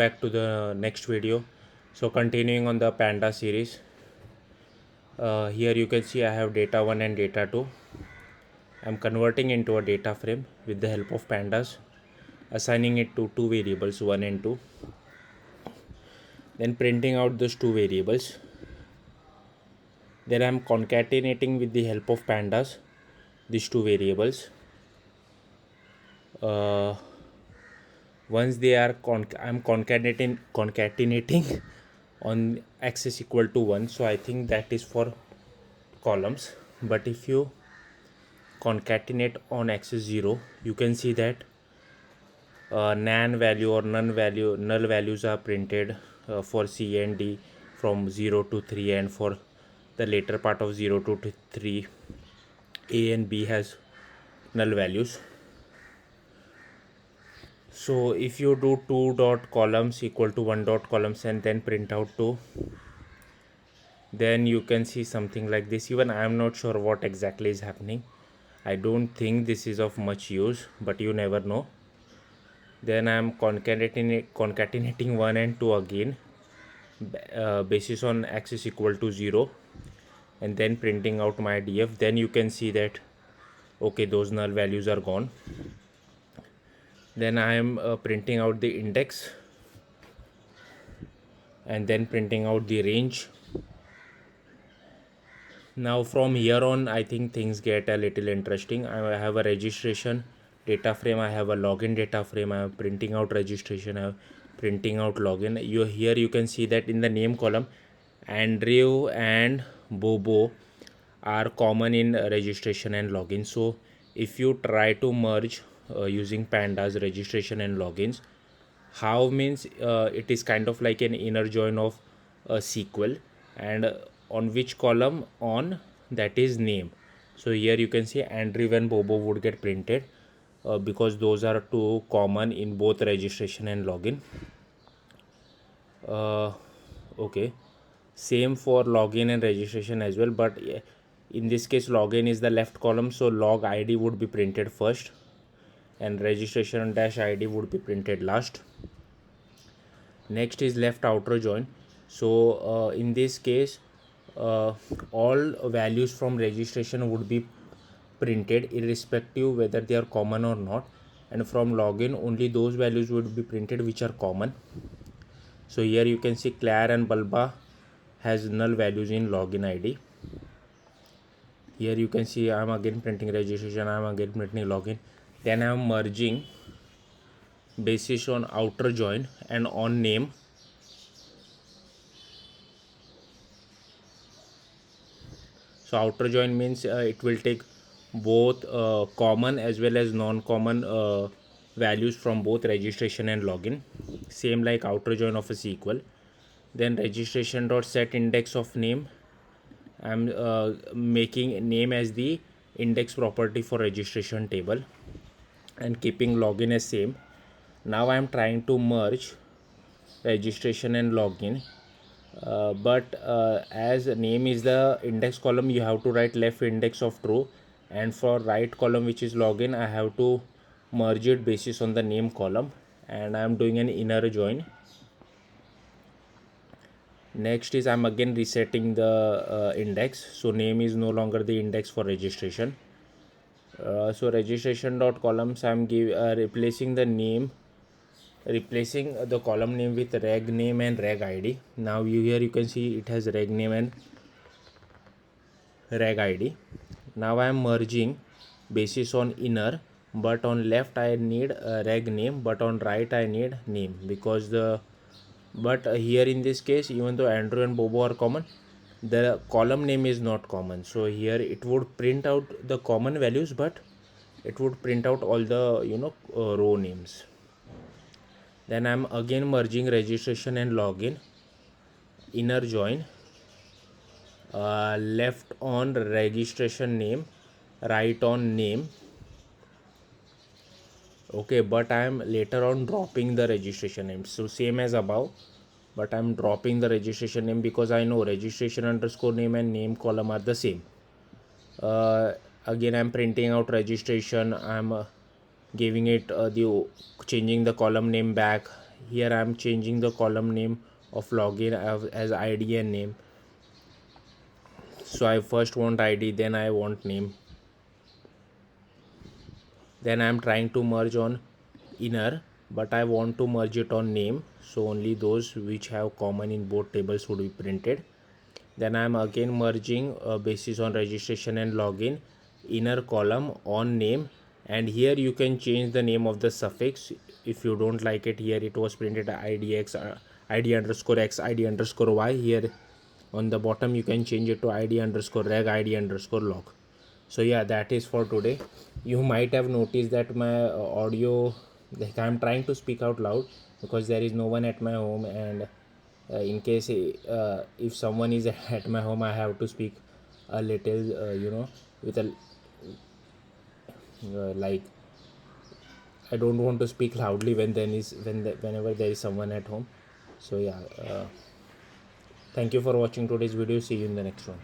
back to the next video. So continuing on the panda series, here you can see I have data 1 and data 2. I'm converting into a data frame with the help of pandas, assigning it to two variables 1 and 2, then printing out those two variables. Then I'm concatenating with the help of pandas these two variables. Once they are I'm concatenating on axis equal to 1, so I think that is for columns. But if you concatenate on axis 0, you can see that nan value or null values are printed for C and D from 0 to 3, and for the later part of 0 to 3, A and B has null values. So if you do 2 dot columns equal to 1 dot columns and then print out 2, then you can see something like this. Even I am not sure what exactly is happening. I don't think this is of much use, but you never know. Then I am concatenating 1 and 2 again, basis on axis equal to 0, and then printing out my df. Then you can see that okay, those null values are gone. Then I am printing out the index and then printing out the range. Now from here on, I think things get a little interesting. I have a registration data frame, I have a login data frame, I am printing out registration, I am printing out login. Here you can see that in the name column, Andrew and Bobo are common in registration and login. So if you try to merge using pandas registration and logins, how means it is kind of like an inner join of a SQL, and on which column? On that is name. So here you can see Andrew and Bobo would get printed because those are two common in both registration and login. Okay, same for login and registration as well, but in this case login is the left column, so log id would be printed first and registration dash id would be printed last. Next is left outer join. So in this case all values from registration would be printed irrespective whether they are common or not, and from login only those values would be printed which are common. So here you can see Claire and Balba has null values in login id. Here you can see I am again printing registration, I am again printing login. Then I am merging basis on outer join and on name. So outer join means it will take both common as well as non-common values from both registration and login, same like outer join of a SQL. Then registration dot set index of name, I'm making name as the index property for registration table and keeping login as same. Now I am trying to merge registration and login, but as name is the index column, you have to write left index of true, and for right column which is login, I have to merge it basis on the name column, and I am doing an inner join. Next is I'm again resetting the index, so name is no longer the index for registration. So registration dot columns, I'm replacing the name, replacing the column name with reg name and reg id. Now here you can see it has reg name and reg id. Now I am merging basis on inner, but on left I need reg name, but on right I need name, because here in this case, even though Andrew and Bobo are common, the column name is not common. So here it would print out the common values, but it would print out all the row names. Then I'm again merging registration and login, inner join, left on registration name, right on name. Okay, but I am later on dropping the registration name, so same as above, but I'm dropping the registration name because I know registration underscore name and name column are the same. Again I'm printing out registration, I'm giving it changing the column name back. here I am changing the column name of login as id and name. So I first want id, then I want name, then I am trying to merge on inner, but I want to merge it on name, so only those which have common in both tables would be printed. Then I am again merging basis on registration and login, inner column on name, and here you can change the name of the suffix if you don't like it. Here it was printed idx, id underscore x, id underscore y. Here on the bottom you can change it to id underscore reg, id underscore log. So yeah, that is for today. You might have noticed that my audio, like I'm trying to speak out loud because there is no one at my home, and in case if someone is at my home, I have to speak a little with a like, I don't want to speak loudly whenever there is someone at home. So yeah, thank you for watching today's video. See you in the next one.